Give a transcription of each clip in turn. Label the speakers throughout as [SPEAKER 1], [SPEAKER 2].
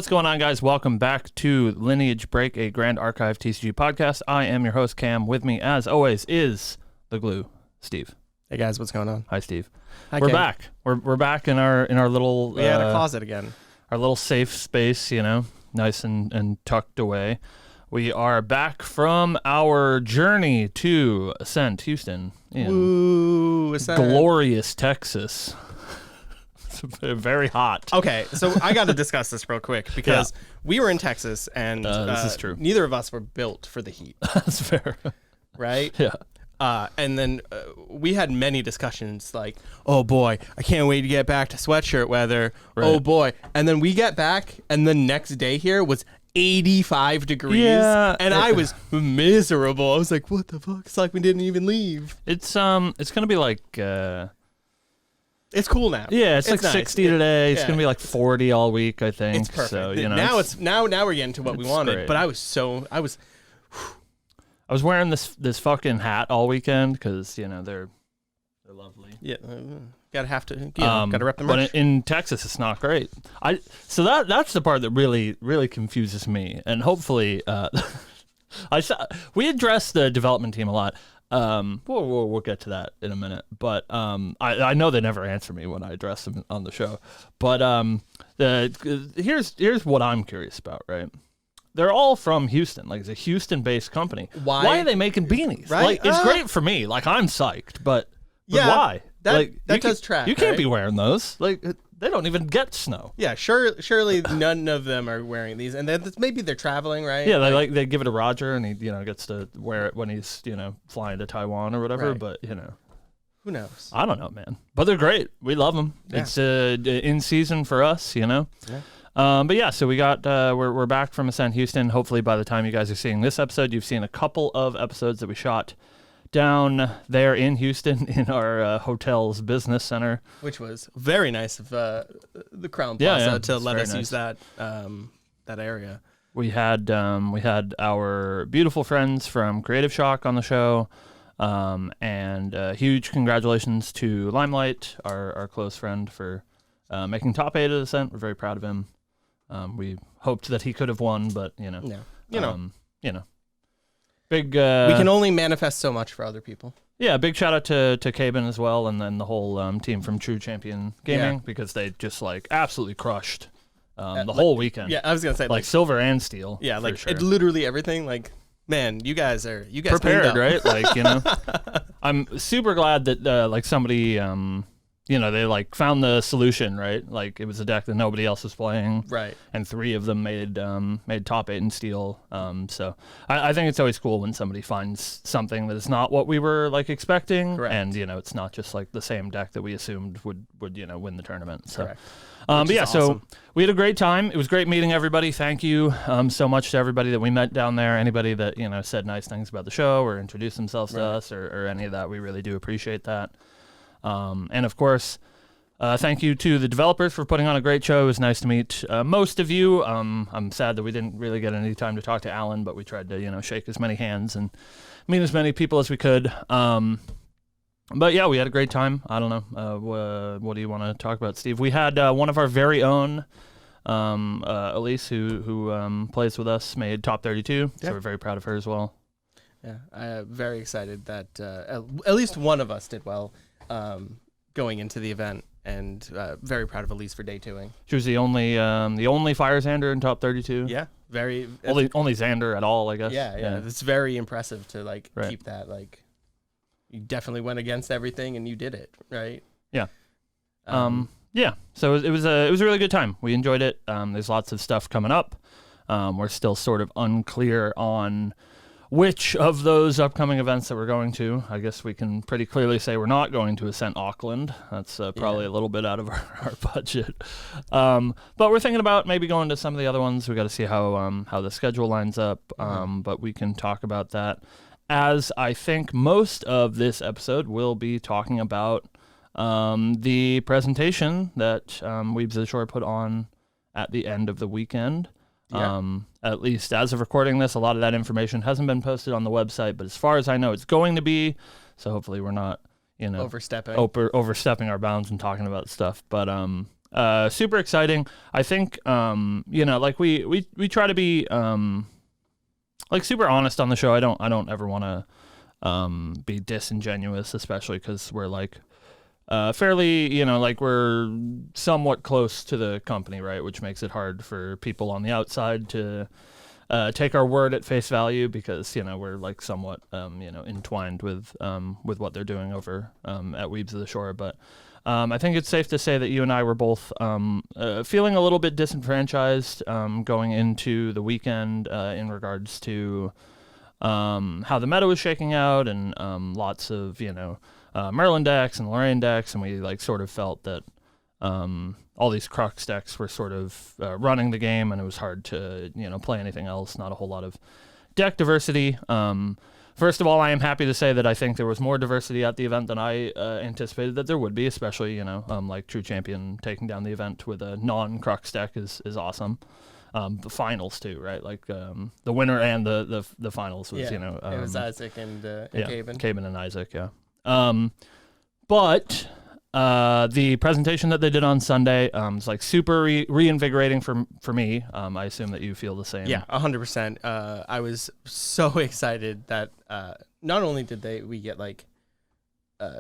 [SPEAKER 1] what's going on, guys? Welcome back to Lineage Break, a Grand Archive TCG podcast. I am your host, Cam. With me, as always, is the glue, Steve.
[SPEAKER 2] Hey guys, what's going on?
[SPEAKER 1] Hi, Steve.
[SPEAKER 2] Hi,
[SPEAKER 1] We're
[SPEAKER 2] Cam.
[SPEAKER 1] back. We're back in our little
[SPEAKER 2] We had a closet again.
[SPEAKER 1] Our little safe space, you know, nice and tucked away. We are back from our journey to Ascent, Houston, in
[SPEAKER 2] Ascent.
[SPEAKER 1] glorious Texas. Very hot.
[SPEAKER 2] Okay, so I got to discuss this real quick because we were in Texas and
[SPEAKER 1] this is true.
[SPEAKER 2] Neither of us were built for the heat.
[SPEAKER 1] That's fair.
[SPEAKER 2] Right?
[SPEAKER 1] Yeah.
[SPEAKER 2] And then we had many discussions like, oh boy, I can't wait to get back to sweatshirt weather. Right. Oh boy. And then we get back and the next day here was 85 degrees.
[SPEAKER 1] Yeah.
[SPEAKER 2] And I was miserable. I was like, what the fuck? It's like we didn't even leave.
[SPEAKER 1] It's going to be like...
[SPEAKER 2] It's cool now.
[SPEAKER 1] Yeah, it's like
[SPEAKER 2] nice.
[SPEAKER 1] 60 today. It's gonna be like 40 all week, I think.
[SPEAKER 2] It's perfect.
[SPEAKER 1] So, you know,
[SPEAKER 2] now we're getting to what we wanted.
[SPEAKER 1] Great.
[SPEAKER 2] But I was
[SPEAKER 1] wearing this fucking hat all weekend because they're lovely.
[SPEAKER 2] Yeah, gotta rep them.
[SPEAKER 1] But in Texas, it's not great. So that's the part that really confuses me, and hopefully, we addressed the development team a lot. We'll get to that in a minute, but I know they never answer me when I address them on the show. But here's what I'm curious about, right? They're all from Houston, like it's a Houston-based company. Why are they making beanies?
[SPEAKER 2] Right?
[SPEAKER 1] Like it's great for me, like I'm psyched, but why?
[SPEAKER 2] That does track.
[SPEAKER 1] You can't be wearing those. Like they don't even get snow.
[SPEAKER 2] Yeah, surely none of them are wearing these, and then maybe they're traveling, right?
[SPEAKER 1] Yeah, they give it to Roger, and he gets to wear it when he's flying to Taiwan or whatever.
[SPEAKER 2] Right.
[SPEAKER 1] But
[SPEAKER 2] who knows?
[SPEAKER 1] I don't know, man. But they're great. We love them.
[SPEAKER 2] Yeah.
[SPEAKER 1] It's in season for us,
[SPEAKER 2] Yeah.
[SPEAKER 1] But yeah, so we got we're back from Ascent Houston. Hopefully, by the time you guys are seeing this episode, you've seen a couple of episodes that we shot down there in Houston in our hotel's business center,
[SPEAKER 2] which was very nice of the Crown Plaza to let us use that area.
[SPEAKER 1] We had our beautiful friends from Creative Shock on the show, and huge congratulations to Limelight, our close friend, for making top 8 at Ascent. We're very proud of him. We hoped that he could have won, but big. We
[SPEAKER 2] can only manifest so much for other people.
[SPEAKER 1] Yeah, big shout out to Caben as well, and then the whole team from True Champion Gaming, because they just absolutely crushed the whole weekend.
[SPEAKER 2] Yeah, I was gonna say
[SPEAKER 1] like silver and steel.
[SPEAKER 2] Yeah, like
[SPEAKER 1] sure.
[SPEAKER 2] literally everything. Like, man, you guys
[SPEAKER 1] prepared, right? Like I'm super glad that somebody they found the solution, right? Like it was a deck that nobody else was playing,
[SPEAKER 2] right? And
[SPEAKER 1] 3 of them made top 8 in steel. So I think it's always cool when somebody finds something that is not what we were expecting.
[SPEAKER 2] Correct.
[SPEAKER 1] And it's not just the same deck that we assumed would win the tournament. So.
[SPEAKER 2] Correct.
[SPEAKER 1] But yeah,
[SPEAKER 2] awesome.
[SPEAKER 1] So we had a great time. It was great meeting everybody. Thank you so much to everybody that we met down there. Anybody that said nice things about the show or introduced themselves to us or any of that, we really do appreciate that. And of course, thank you to the developers for putting on a great show. It was nice to meet most of you. I'm sad that we didn't really get any time to talk to Alan, but we tried to shake as many hands and meet as many people as we could. But yeah, we had a great time. I don't know. What do you want to talk about, Steve? We had one of our very own, Elise, who plays with us, made top 32. So we're very proud of her as well.
[SPEAKER 2] Yeah, I'm very excited that at least one of us did well going into the event, and very proud of Elise for day 2ing.
[SPEAKER 1] She was the only Fire Xander in top 32.
[SPEAKER 2] Yeah, very
[SPEAKER 1] only Xander at all, I guess.
[SPEAKER 2] Yeah. It's very impressive to keep that You definitely went against everything and you did it, right?
[SPEAKER 1] Yeah. Yeah. So it was a really good time. We enjoyed it. There's lots of stuff coming up. We're still sort of unclear on which of those upcoming events that we're going to. I guess we can pretty clearly say we're not going to Ascent Auckland. That's probably a little bit out of our budget. But we're thinking about maybe going to some of the other ones. We got to see how the schedule lines up. But we can talk about that, as I think most of this episode will be talking about the presentation that Weebs of the Shore put on at the end of the weekend. Yeah. At least as of recording this, a lot of that information hasn't been posted on the website, but as far as I know, it's going to be. So hopefully we're not, overstepping our bounds and talking about stuff. But super exciting. I think like we try to be like super honest on the show. I don't ever want to be disingenuous, especially because we're like fairly, like we're somewhat close to the company, right? Which makes it hard for people on the outside to take our word at face value because, we're like somewhat, entwined with what they're doing over at Weebs of the Shore. But I think it's safe to say that you and I were both feeling a little bit disenfranchised going into the weekend in regards to how the meta was shaking out and lots of, Merlin decks and Lorraine decks, and we like sort of felt that all these Crux decks were sort of running the game, and it was hard to play anything else. Not a whole lot of deck diversity. First of all, I am happy to say that I think there was more diversity at the event than I anticipated that there would be, especially like True Champion taking down the event with a non-Crux deck is awesome. The finals too, right? Like the winner and the finals was
[SPEAKER 2] it was Isaac and Caben.
[SPEAKER 1] Caben and Isaac, yeah. But the presentation that they did on Sunday is like super reinvigorating for me. I assume that you feel the same.
[SPEAKER 2] Yeah, 100%. I was so excited that not only did we get like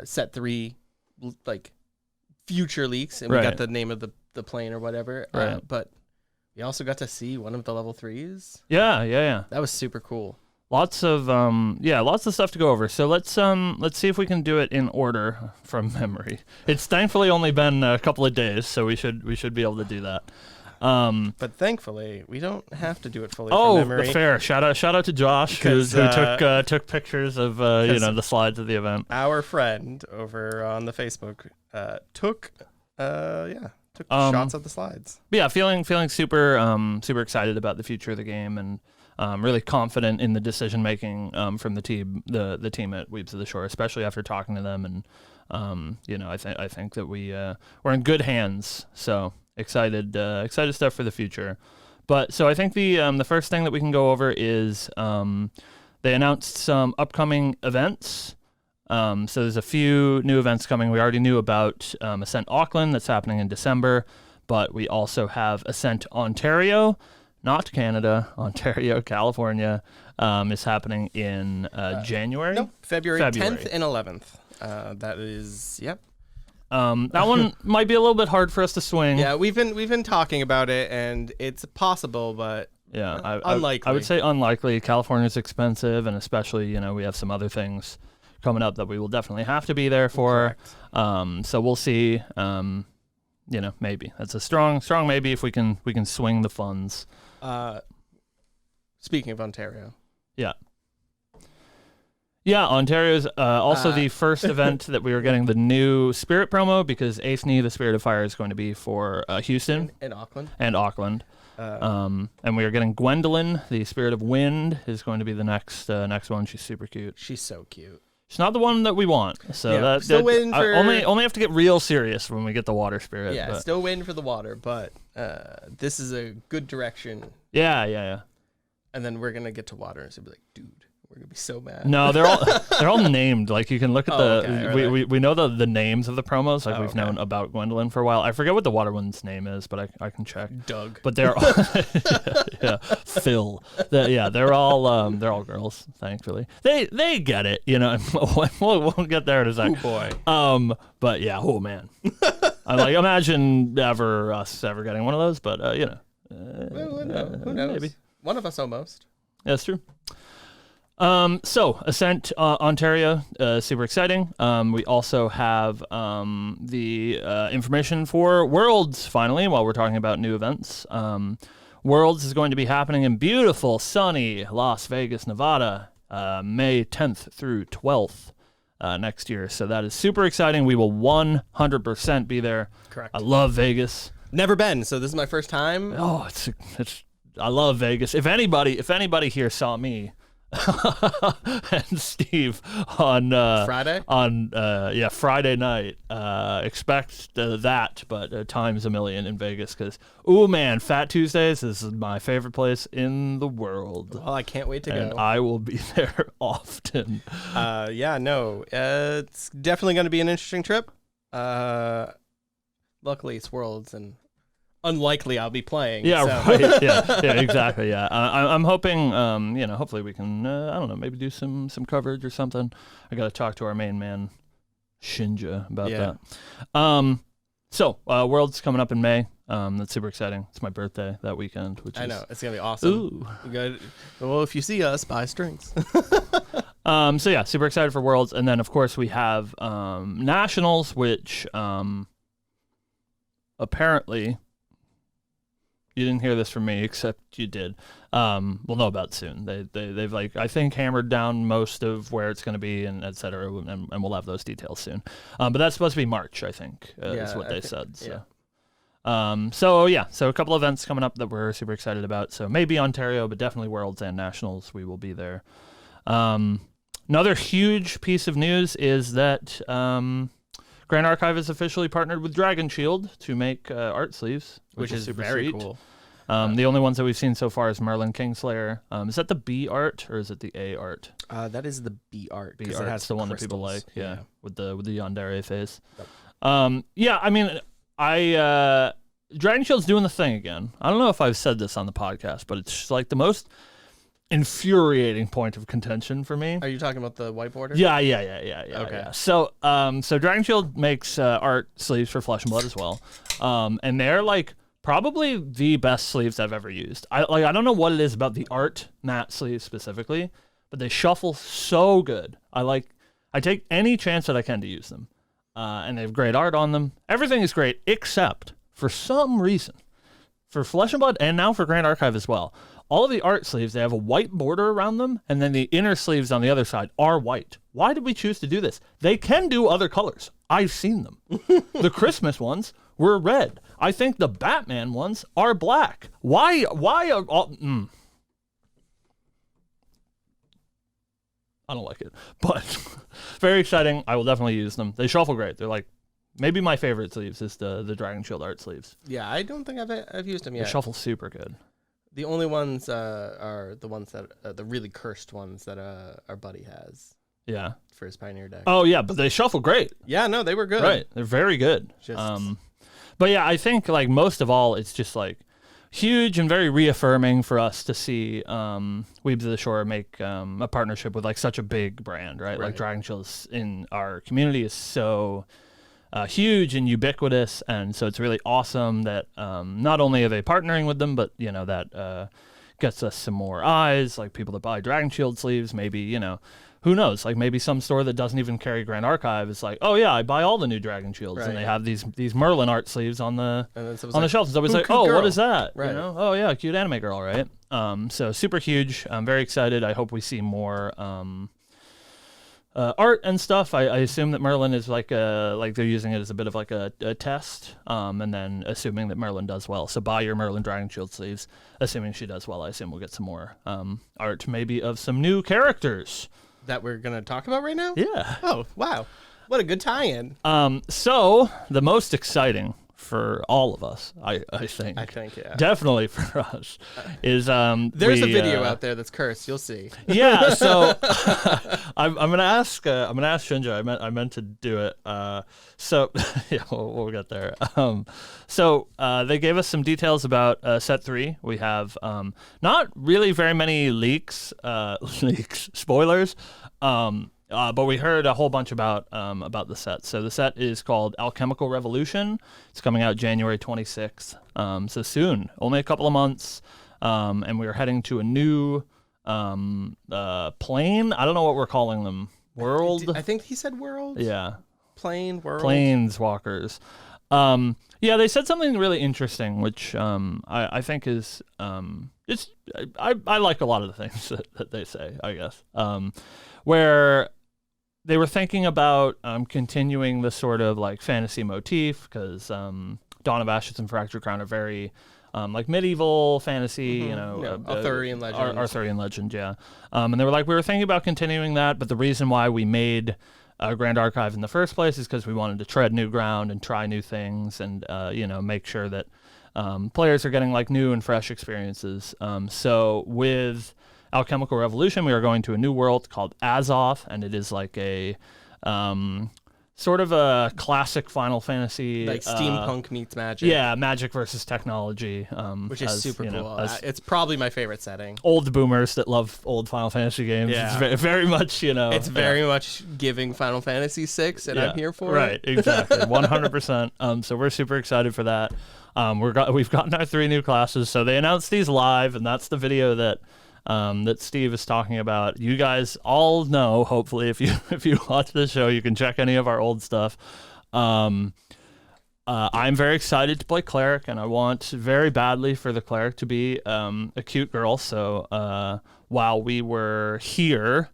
[SPEAKER 2] set 3 like future leaks and we got the name of the plane or whatever, but we also got to see one of the level 3s.
[SPEAKER 1] Yeah.
[SPEAKER 2] That was super cool.
[SPEAKER 1] Lots of stuff to go over. So let's see if we can do it in order from memory. It's thankfully only been a couple of days, so we should be able to do that.
[SPEAKER 2] But thankfully, we don't have to do it fully from memory.
[SPEAKER 1] Oh, fair. Shout out to Josh who took pictures of the slides of the event.
[SPEAKER 2] Our friend over on the Facebook took shots of the slides.
[SPEAKER 1] Yeah, feeling super excited about the future of the game and really confident in the decision making from the team at Weebs of the Shore, especially after talking to them, and I think that we're in good hands. So excited stuff for the future. But so I think the first thing that we can go over is they announced some upcoming events. So there's a few new events coming. We already knew about Ascent Auckland that's happening in December, but we also have Ascent Ontario. Not Canada, Ontario, California, is happening in January.
[SPEAKER 2] Nope, February 10th and 11th. That is, yep.
[SPEAKER 1] That one might be a little bit hard for us to swing.
[SPEAKER 2] Yeah, we've been talking about it, and it's possible, but unlikely.
[SPEAKER 1] I would say unlikely. California's expensive, and especially we have some other things coming up that we will definitely have to be there for. So we'll see. Maybe that's a strong maybe if we can swing the funds.
[SPEAKER 2] Speaking of Ontario.
[SPEAKER 1] Yeah, Ontario's also the first event that we were getting the new Spirit promo because Aethne, the Spirit of Fire, is going to be for Houston.
[SPEAKER 2] And Auckland.
[SPEAKER 1] And we are getting Gwendolyn, the Spirit of Wind, is going to be the next one. She's super cute.
[SPEAKER 2] She's so cute.
[SPEAKER 1] It's not the one that we want, so
[SPEAKER 2] still waiting for...
[SPEAKER 1] only have to get real serious when we get the water spirit.
[SPEAKER 2] Yeah,
[SPEAKER 1] but...
[SPEAKER 2] still waiting for the water, but this is a good direction.
[SPEAKER 1] Yeah.
[SPEAKER 2] And then we're gonna get to water, and so be like, dude, we're gonna be so mad.
[SPEAKER 1] No, they're all named. Like you can look at we know the names of the promos. Like we've known about Gwendolyn for a while. I forget what the water one's name is, but I can check.
[SPEAKER 2] Doug.
[SPEAKER 1] But they're all Phil. They're all girls. Thankfully, they get it. We'll get there in a sec.
[SPEAKER 2] Oh boy.
[SPEAKER 1] But yeah. Oh man. I like imagine us ever getting one of those, but
[SPEAKER 2] who knows? Maybe one of us almost.
[SPEAKER 1] Yeah, that's true. So Ascent Ontario, super exciting. We also have the information for Worlds finally. While we're talking about new events, Worlds is going to be happening in beautiful, sunny Las Vegas, Nevada, May 10th through 12th next year. So that is super exciting. We will 100% be there.
[SPEAKER 2] Correct.
[SPEAKER 1] I love Vegas.
[SPEAKER 2] Never been, so this is my first time.
[SPEAKER 1] Oh, it's. I love Vegas. If anybody here saw me. And Steve on
[SPEAKER 2] Friday?
[SPEAKER 1] Friday night. Expect that, but times a million in Vegas because, oh man, Fat Tuesdays is my favorite place in the world.
[SPEAKER 2] Well, I can't wait to go.
[SPEAKER 1] I will be there often.
[SPEAKER 2] It's definitely going to be an interesting trip. luckily it's Worlds and unlikely I'll be playing.
[SPEAKER 1] Yeah,
[SPEAKER 2] so.
[SPEAKER 1] right. Yeah, exactly. Yeah, I'm hoping, hopefully we can, I don't know, maybe do some coverage or something. I got to talk to our main man, Shinja, about that. So World's coming up in May. That's super exciting. It's my birthday that weekend, which
[SPEAKER 2] I know it's gonna be awesome.
[SPEAKER 1] Ooh.
[SPEAKER 2] Well, if you see us, buy strings.
[SPEAKER 1] So yeah, super excited for Worlds, and then of course we have Nationals, which apparently you didn't hear this from me, except you did. We'll know about it soon. They've like, I think, hammered down most of where it's going to be and et cetera, and we'll have those details soon. But that's supposed to be March, I think, is what they said. So. Yeah. So a couple events coming up that we're super excited about. So maybe Ontario, but definitely Worlds and Nationals. We will be there. Another huge piece of news is that Grand Archive has officially partnered with Dragon Shield to make art sleeves, which is super
[SPEAKER 2] very
[SPEAKER 1] sweet.
[SPEAKER 2] cool.
[SPEAKER 1] The only ones that we've seen so far is Merlin Kingslayer. Is that the B art or is it the A art?
[SPEAKER 2] That is the B art.
[SPEAKER 1] B art. That's the one that people like. Yeah. With the yandere face.
[SPEAKER 2] Yep.
[SPEAKER 1] I mean, Dragon Shield's doing the thing again. I don't know if I've said this on the podcast, but it's just like the most infuriating point of contention for me.
[SPEAKER 2] Are you talking about the white border?
[SPEAKER 1] Yeah.
[SPEAKER 2] Okay.
[SPEAKER 1] Yeah. So Dragon Shield makes art sleeves for Flesh and Blood as well, and they're like probably the best sleeves I've ever used. I don't know what it is about the art matte sleeves specifically, but they shuffle so good. I take any chance that I can to use them, and they have great art on them. Everything is great except for some reason, for Flesh and Blood and now for Grand Archive as well. All of the art sleeves, they have a white border around them, and then the inner sleeves on the other side are white. Why did we choose to do this? They can do other colors. I've seen them. The Christmas ones were red. I think the Batman ones are black. Why are all... I don't like it, but very exciting. I will definitely use them. They shuffle great. They're like, maybe my favorite sleeves is the Dragon Shield art sleeves.
[SPEAKER 2] Yeah, I don't think I've used them yet.
[SPEAKER 1] They shuffle super good.
[SPEAKER 2] The only ones are the ones that the really cursed ones that our buddy has.
[SPEAKER 1] Yeah.
[SPEAKER 2] For his Pioneer deck.
[SPEAKER 1] Oh yeah, but they shuffle great.
[SPEAKER 2] Yeah, no, they were good.
[SPEAKER 1] Right, they're very good. But yeah, I think like most of all, it's just like huge and very reaffirming for us to see Weebs of the Shore make a partnership with like such a big brand, right? Like Dragon Shield in our community is so huge and ubiquitous, and so it's really awesome that not only are they partnering with them, but you know that gets us some more eyes, like people that buy Dragon Shield sleeves. Maybe who knows? Like maybe some store that doesn't even carry Grand Archive is like, oh yeah, I buy all the new Dragon Shields, and they have these Merlin art sleeves on the shelves. And so it's like, oh, girl. What is that?
[SPEAKER 2] Right.
[SPEAKER 1] Oh yeah, cute anime girl, right? So super huge. I'm very excited. I hope we see more art and stuff. I assume that Merlin is like they're using it as a bit of like a test, and then assuming that Merlin does well. So buy your Merlin Dragon Shield sleeves. Assuming she does well, I assume we'll get some more art, maybe of some new characters
[SPEAKER 2] that we're gonna talk about right now.
[SPEAKER 1] Yeah.
[SPEAKER 2] Oh wow, what a good tie-in.
[SPEAKER 1] So the most exciting for all of us, I think.
[SPEAKER 2] Yeah.
[SPEAKER 1] Definitely for us is
[SPEAKER 2] there's a video out there that's cursed. You'll see.
[SPEAKER 1] Yeah. So I'm gonna ask Shinja. I meant to do it. So yeah, we'll get there. So they gave us some details about set 3. We have not really very many spoilers. But we heard a whole bunch about the set. So the set is called Alchemical Revolution. It's coming out January 26th. So soon, only a couple of months. And we're heading to a new plane. I don't know what we're calling them. World?
[SPEAKER 2] I think he said world.
[SPEAKER 1] Yeah.
[SPEAKER 2] Plane, world.
[SPEAKER 1] Planeswalkers. Yeah, they said something really interesting, which I think is I like a lot of the things that they say, I guess. Where they were thinking about continuing the sort of like fantasy motif, because Dawn of Ashes and Fractured Crown are very like medieval fantasy,
[SPEAKER 2] Arthurian legend.
[SPEAKER 1] Arthurian legend, yeah. And they were like, we were thinking about continuing that, but the reason why we made Grand Archive in the first place is because we wanted to tread new ground and try new things, and make sure that players are getting like new and fresh experiences. So with Alchemical Revolution, we are going to a new world called Azoth, and it is like a sort of a classic Final Fantasy,
[SPEAKER 2] like steampunk meets magic.
[SPEAKER 1] Yeah, magic versus technology,
[SPEAKER 2] which is super
[SPEAKER 1] you know,
[SPEAKER 2] cool. It's probably my favorite setting.
[SPEAKER 1] Old boomers that love old Final Fantasy games.
[SPEAKER 2] Yeah.
[SPEAKER 1] It's very, very much, you know.
[SPEAKER 2] It's very much giving Final Fantasy VI, and I'm here for it.
[SPEAKER 1] Right, exactly, 100%. So we're super excited for that. We've gotten our 3 new classes. So they announced these live, and that's the video that Steve is talking about. You guys all know, hopefully, if you watch this show, you can check any of our old stuff. I'm very excited to play cleric, and I want very badly for the cleric to be a cute girl. So while we were here,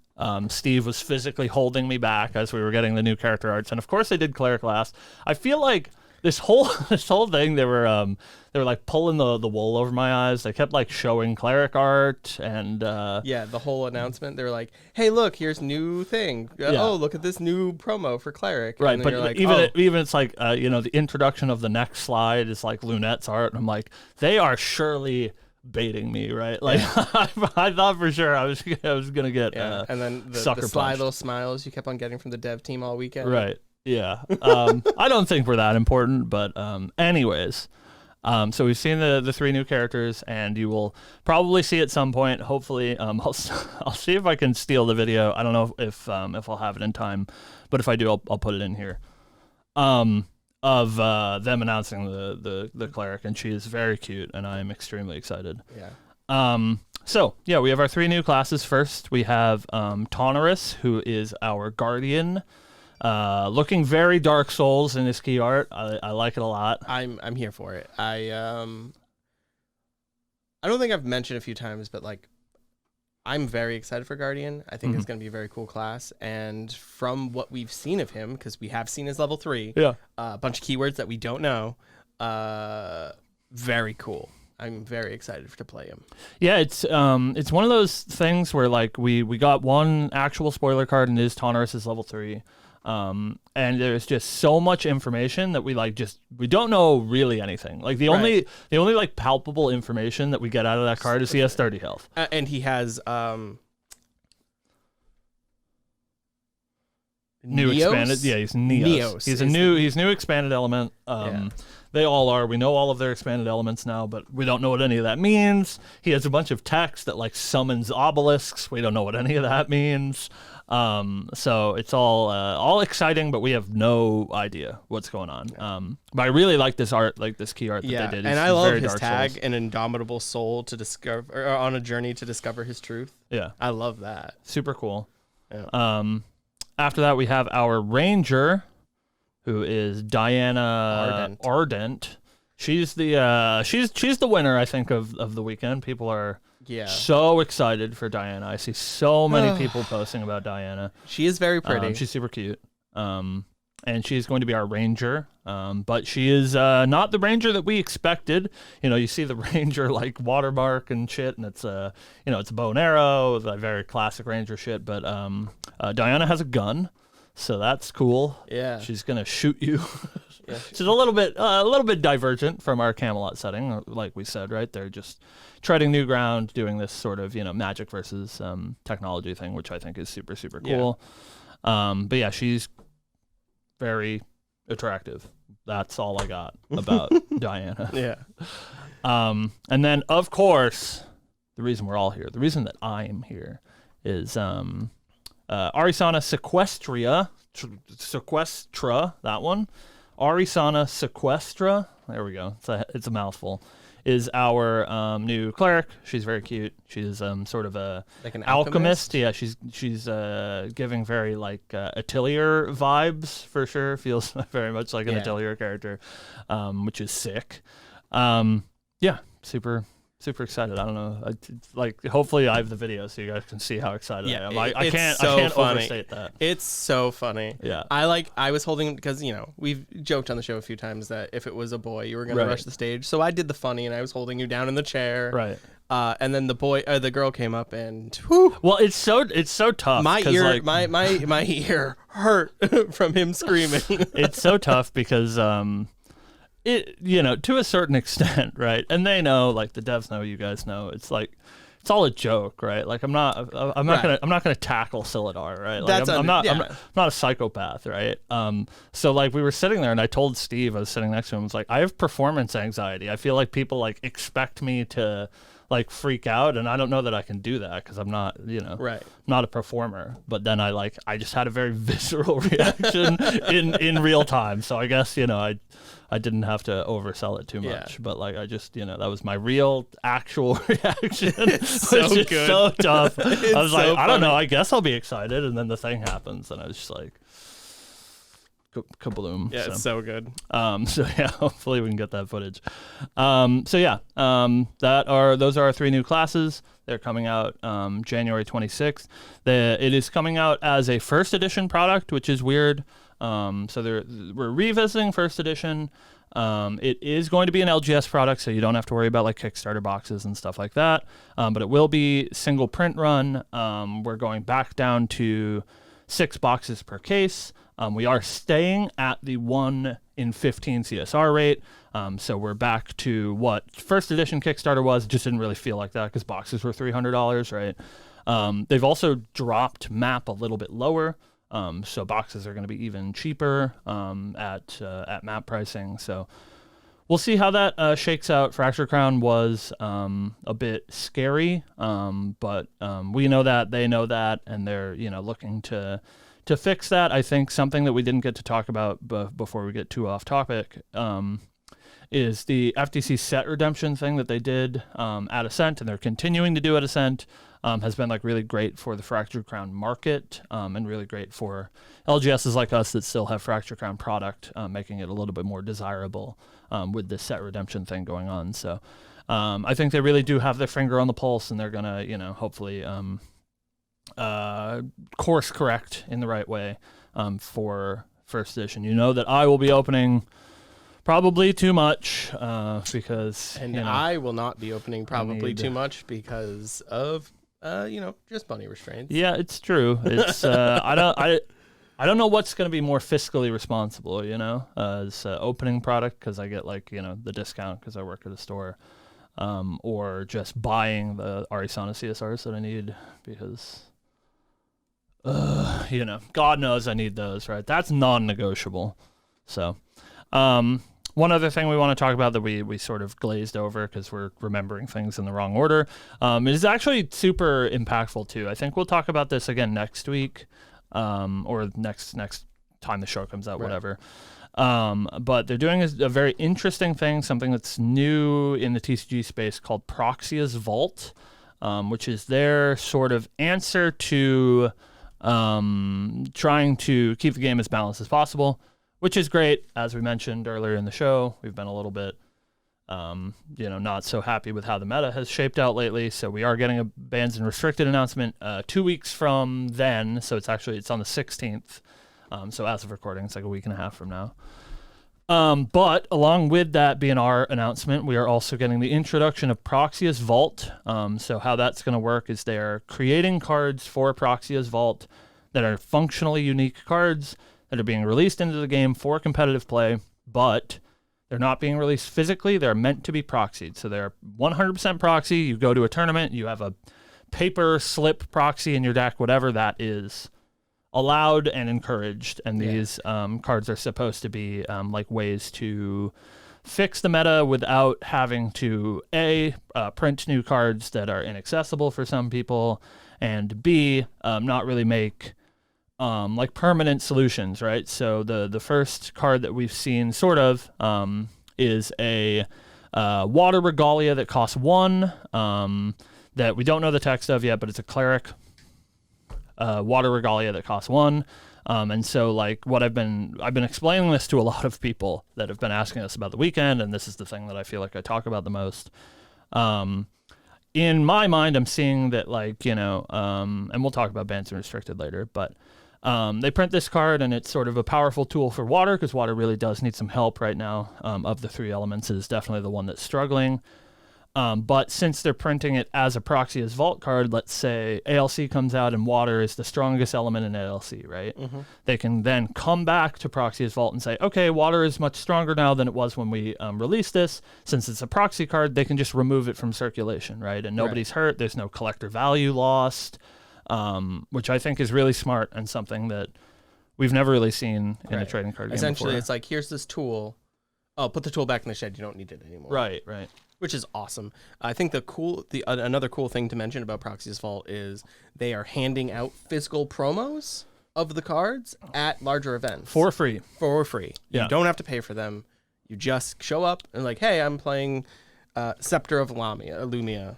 [SPEAKER 1] Steve was physically holding me back as we were getting the new character arts, and of course I did cleric last. I feel like this whole thing, they were like pulling the wool over my eyes. They kept like showing cleric art, and
[SPEAKER 2] the whole announcement. They were like, "Hey, look, here's new thing. Oh, look at this new promo for cleric."
[SPEAKER 1] Right,
[SPEAKER 2] and
[SPEAKER 1] but
[SPEAKER 2] you're like,
[SPEAKER 1] even it's like the introduction of the next slide is like Lunette's art, and I'm like, they are surely baiting me, right? Like I thought for sure I was gonna get
[SPEAKER 2] and then the
[SPEAKER 1] sucker
[SPEAKER 2] sly
[SPEAKER 1] punched.
[SPEAKER 2] little smiles you kept on getting from the dev team all weekend.
[SPEAKER 1] Right. Yeah. I don't think we're that important, but anyways. So we've seen the 3 new characters, and you will probably see at some point. Hopefully, I'll see if I can steal the video. I don't know if I'll have it in time, but if I do, I'll put it in here. Of them announcing the cleric, and she is very cute, and I am extremely excited.
[SPEAKER 2] Yeah.
[SPEAKER 1] So yeah, we have our 3 new classes. First, we have Tonorus, who is our guardian. Looking very Dark Souls in his key art. I like it a lot.
[SPEAKER 2] I'm here for it. I don't think I've mentioned a few times, but like, I'm very excited for Guardian. I think it's going to be a very cool class. And from what we've seen of him, because we have seen his level 3, a bunch of keywords that we don't know, very cool. I'm very excited to play him.
[SPEAKER 1] Yeah, it's one of those things where like we got one actual spoiler card, and it is Tonorus' level 3. And there's just so much information that we don't know really anything. Like the only like palpable information that we get out of that card is he has 30 health.
[SPEAKER 2] And he has
[SPEAKER 1] new
[SPEAKER 2] Neos?
[SPEAKER 1] expanded. Yeah, he's Neos. He's new expanded element. They all are. We know all of their expanded elements now, but we don't know what any of that means. He has a bunch of text that like summons obelisks. We don't know what any of that means. So it's all exciting, but we have no idea what's going on. But I really like this art, like this key art that they did.
[SPEAKER 2] And I love his tag, an indomitable soul to discover, or on a journey to discover his truth.
[SPEAKER 1] Yeah,
[SPEAKER 2] I love that.
[SPEAKER 1] Super cool.
[SPEAKER 2] Yeah.
[SPEAKER 1] After that, we have our ranger, who is Diana Ardent. She's the she's the winner, I think, of the weekend. People are so excited for Diana. I see so many people posting about Diana.
[SPEAKER 2] She is very pretty.
[SPEAKER 1] She's super cute. And she's going to be our ranger. But she is not the ranger that we expected. You know, you see the ranger like watermark and shit, and it's it's a bow and arrow, like very classic ranger shit. But Diana has a gun, so that's cool.
[SPEAKER 2] Yeah,
[SPEAKER 1] she's gonna shoot you. Yeah. She's a little bit divergent from our Camelot setting, like we said, right? They're just treading new ground, doing this sort of magic versus technology thing, which I think is super super cool. Yeah. But yeah, she's very attractive. That's all I got about Diana.
[SPEAKER 2] Yeah.
[SPEAKER 1] And then of course, the reason we're all here, the reason that I am here, is Arisanna Sequestra, that one. Arisana Sequestra, there we go. It's a mouthful. Is our new cleric. She's very cute. She's sort of like an alchemist. Yeah, she's giving very like Atelier vibes for sure. Feels very much like an Atelier character, which is sick. Yeah, super excited. I don't know. Hopefully I have the video so you guys can see how excited I am. I can't overstate that.
[SPEAKER 2] It's so funny.
[SPEAKER 1] Yeah.
[SPEAKER 2] I was holding, because we've joked on the show a few times that if it was a boy you were gonna rush the stage. So I did the funny and I was holding you down in the chair.
[SPEAKER 1] Right.
[SPEAKER 2] And then the girl came up and whew,
[SPEAKER 1] well, it's so tough.
[SPEAKER 2] My ear my ear hurt from him screaming.
[SPEAKER 1] It's so tough because to a certain extent, right? And they know, like the devs know, you guys know, it's like it's all a joke, right? Like I'm not gonna tackle Silidar, right? Like I'm not a psychopath, right? So like we were sitting there and I told Steve, I was sitting next to him, I was like, I have performance anxiety. I feel like people like expect me to like freak out, and I don't know that I can do that because I'm not, not a performer. But then I just had a very visceral reaction in real time. So I guess, I didn't have to oversell it too much, but like I just, that was my real actual reaction.
[SPEAKER 2] It's so
[SPEAKER 1] which is
[SPEAKER 2] good.
[SPEAKER 1] so tough. I was like,
[SPEAKER 2] so
[SPEAKER 1] I don't know,
[SPEAKER 2] funny.
[SPEAKER 1] I guess I'll be excited, and then the thing happens, and I was just like, kabloom.
[SPEAKER 2] Yeah, it's so good.
[SPEAKER 1] So yeah, hopefully we can get that footage. Those are our 3 new classes. They're coming out January 26th. It is coming out as a first edition product, which is weird. We're revisiting first edition. It is going to be an LGS product, so you don't have to worry about like Kickstarter boxes and stuff like that. But it will be single print run. We're going back down to 6 boxes per case. We are staying at the 1 in 15 CSR rate. So we're back to what first edition Kickstarter was. It just didn't really feel like that because boxes were $300, right? They've also dropped map a little bit lower. So boxes are going to be even cheaper at map pricing. So we'll see how that shakes out. Fracture Crown was a bit scary, but we know that, they know that, and they're looking to fix that. I think something that we didn't get to talk about before we get too off topic is the FTC set redemption thing that they did at Ascent, and they're continuing to do at Ascent. Has been like really great for the Fracture Crown market, and really great for LGSs like us that still have Fracture Crown product, making it a little bit more desirable with this set redemption thing going on. So I think they really do have their finger on the pulse, and they're gonna hopefully course correct in the right way for first edition. That I will be opening probably too much because
[SPEAKER 2] I will not be opening probably too much because of just money restraints.
[SPEAKER 1] Yeah, it's true. It's I don't know what's going to be more fiscally responsible, as opening product because I get the discount because I work at a store, or just buying the Arisanna CSRs that I need because God knows I need those, right? That's non-negotiable. So, one other thing we want to talk about that we sort of glazed over because we're remembering things in the wrong order, is actually super impactful too. I think we'll talk about this again next week, or next time the show comes out, whatever. But they're doing a very interesting thing, something that's new in the TCG space called Proxia's Vault, which is their sort of answer to trying to keep the game as balanced as possible, which is great. As we mentioned earlier in the show, we've been a little bit, not so happy with how the meta has shaped out lately. So we are getting a bans and restricted announcement 2 weeks from then. So it's on the 16th. So as of recording, it's like a week and a half from now. But along with that BNR announcement, we are also getting the introduction of Proxia's Vault. So how that's going to work is they're creating cards for Proxia's Vault that are functionally unique cards that are being released into the game for competitive play, but they're not being released physically. They're meant to be proxied. So they're 100% proxy. You go to a tournament, you have a paper slip proxy in your deck, whatever that is, allowed and encouraged. And these cards are supposed to be ways to fix the meta without having to print new cards that are inaccessible for some people, and B, not really make permanent solutions, right? So the first card that we've seen sort of is a water regalia that costs 1, that we don't know the text of yet, but it's a cleric water regalia that costs 1. And so what I've been explaining this to a lot of people that have been asking us about the weekend, and this is the thing that I feel like I talk about the most. In my mind, I'm seeing that and we'll talk about bans and restricted later, but they print this card, and it's sort of a powerful tool for water because water really does need some help right now. Of the 3 elements, it is definitely the one that's struggling. But since they're printing it as a proxy as vault card, let's say ALC comes out and water is the strongest element in ALC, right?
[SPEAKER 2] Mm-hmm.
[SPEAKER 1] They can then come back to proxy as vault and say, okay, water is much stronger now than it was when we released this. Since it's a proxy card, they can just remove it from circulation, right? And nobody's hurt. There's no collector value lost, which I think is really smart and something that we've never really seen in a trading card game
[SPEAKER 2] Essentially,
[SPEAKER 1] before.
[SPEAKER 2] it's like, here's this tool. Oh, put the tool back in the shed. You don't need it anymore.
[SPEAKER 1] Right.
[SPEAKER 2] Which is awesome. I think another cool thing to mention about Proxy's Vault is they are handing out physical promos of the cards at larger events.
[SPEAKER 1] For free.
[SPEAKER 2] Yeah. You don't have to pay for them. You just show up and like, hey, I'm playing Scepter of Lumina.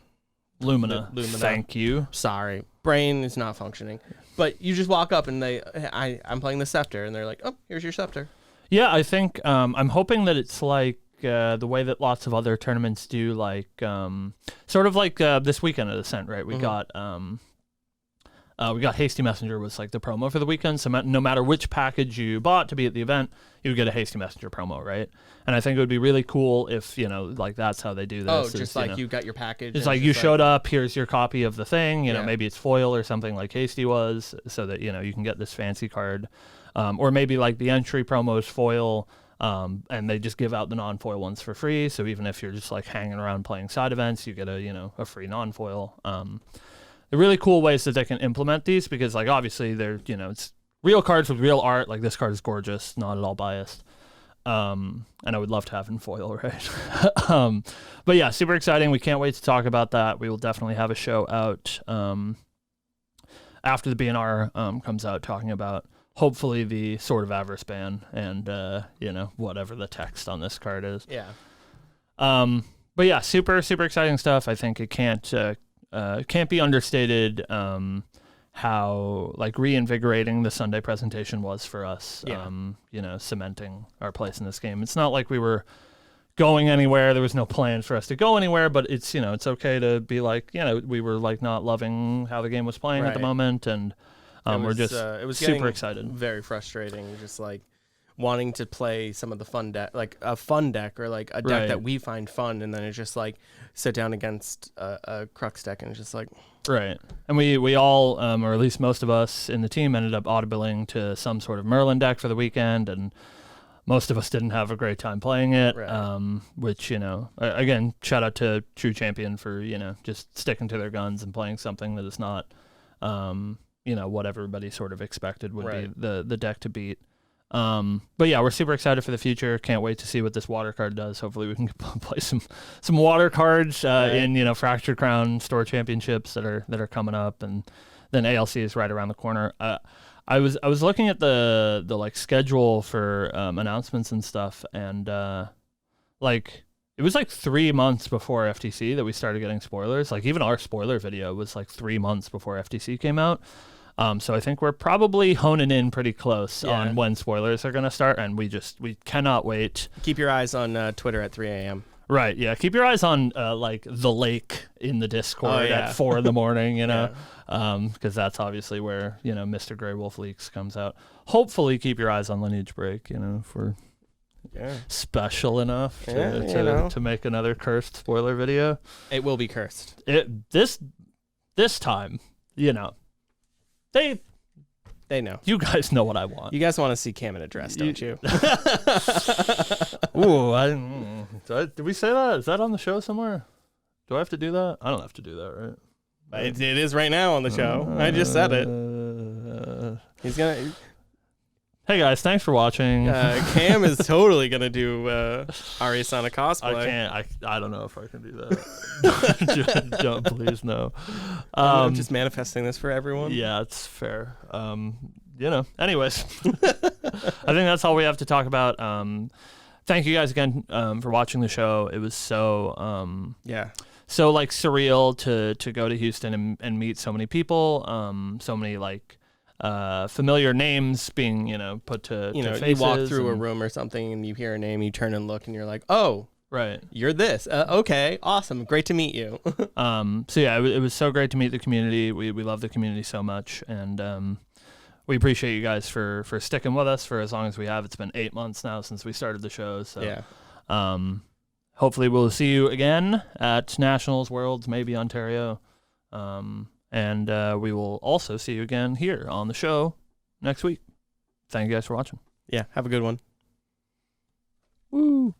[SPEAKER 1] Thank you.
[SPEAKER 2] Sorry. Brain is not functioning. But you just walk up and I'm playing the Scepter, and they're like, oh, here's your Scepter.
[SPEAKER 1] Yeah, I think I'm hoping that it's like the way that lots of other tournaments do, like sort of like this weekend at Ascent, right? We got Hasty Messenger was like the promo for the weekend. So no matter which package you bought to be at the event, you would get a Hasty Messenger promo, right? And I think it would be really cool if like that's how they do this.
[SPEAKER 2] Oh, just like you got your package.
[SPEAKER 1] It's like you showed up. Here's your copy of the thing. You know, maybe it's foil or something like Hasty was, so that you can get this fancy card, or maybe like the entry promo is foil. And they just give out the non-foil ones for free. So even if you're just like hanging around playing side events, you get a free non-foil. They're really cool ways that they can implement these, because like obviously they're it's real cards with real art. Like this card is gorgeous, not at all biased. And I would love to have in foil, right? But yeah, super exciting. We can't wait to talk about that. We will definitely have a show out after the BNR comes out, talking about hopefully the Sword of Avarice ban and whatever the text on this card is.
[SPEAKER 2] Yeah.
[SPEAKER 1] But yeah, super exciting stuff. I think it can't be understated how like reinvigorating the Sunday presentation was for us.
[SPEAKER 2] Yeah.
[SPEAKER 1] Cementing our place in this game. It's not like we were going anywhere. There was no plan for us to go anywhere, but it's it's okay to be like we were like not loving how the game was playing at the moment, and we're just
[SPEAKER 2] it was
[SPEAKER 1] super excited.
[SPEAKER 2] Very frustrating, just like wanting to play some of the fun deck, like a fun deck or like a deck that we find fun, and then it's just like sit down against a Crux deck, and it's just like
[SPEAKER 1] right. And we all, or at least most of us in the team, ended up audibling to some sort of Merlin deck for the weekend, and most of us didn't have a great time playing it.
[SPEAKER 2] Right.
[SPEAKER 1] Which again, shout out to True Champion for just sticking to their guns and playing something that is not what everybody sort of expected would be the deck to beat. But yeah, we're super excited for the future. Can't wait to see what this water card does. Hopefully we can play some water cards in Fractured Crown Store Championships that are coming up, and then ALC is right around the corner. I was looking at the like schedule for announcements and stuff, and it was like 3 months before FTC that we started getting spoilers. Like even our spoiler video was like 3 months before FTC came out. So I think we're probably honing in pretty close on when spoilers are going to start, and we cannot wait.
[SPEAKER 2] Keep your eyes on Twitter at 3 a.m.
[SPEAKER 1] Right, yeah. Keep your eyes on like the lake in the Discord at 4 a.m, because that's obviously where Mr. Grey Wolf Leaks comes out. Hopefully keep your eyes on Lineage Break, if we're special enough to make another cursed spoiler video.
[SPEAKER 2] It will be cursed.
[SPEAKER 1] This time, They
[SPEAKER 2] know.
[SPEAKER 1] You guys know what I want.
[SPEAKER 2] You guys want to see Cam in a dress, don't you?
[SPEAKER 1] Ooh, did we say that? Is that on the show somewhere? Do I have to do that? I don't have to do that, right?
[SPEAKER 2] It is right now on the show. I just said it. He's gonna.
[SPEAKER 1] Hey guys, thanks for watching.
[SPEAKER 2] Cam is totally gonna do Arisanna cosplay.
[SPEAKER 1] I can't. I don't know if I can do that. Don't please no.
[SPEAKER 2] I'm just manifesting this for everyone.
[SPEAKER 1] Yeah, it's fair. Anyways, I think that's all we have to talk about. Thank you guys again for watching the show. It was so so like surreal to go to Houston and meet so many people. So many like familiar names being put to faces.
[SPEAKER 2] You walk through a room or something and you hear a name, you turn and look, and you're like, oh,
[SPEAKER 1] right, you're
[SPEAKER 2] this. Okay, awesome, great to meet you.
[SPEAKER 1] So yeah, it was so great to meet the community. We love the community so much, and we appreciate you guys for sticking with us for as long as we have. It's been 8 months now since we started the show, so hopefully we'll see you again at Nationals, Worlds, maybe Ontario. And we will also see you again here on the show next week. Thank you guys for watching.
[SPEAKER 2] Yeah, have a good one.
[SPEAKER 1] Woo!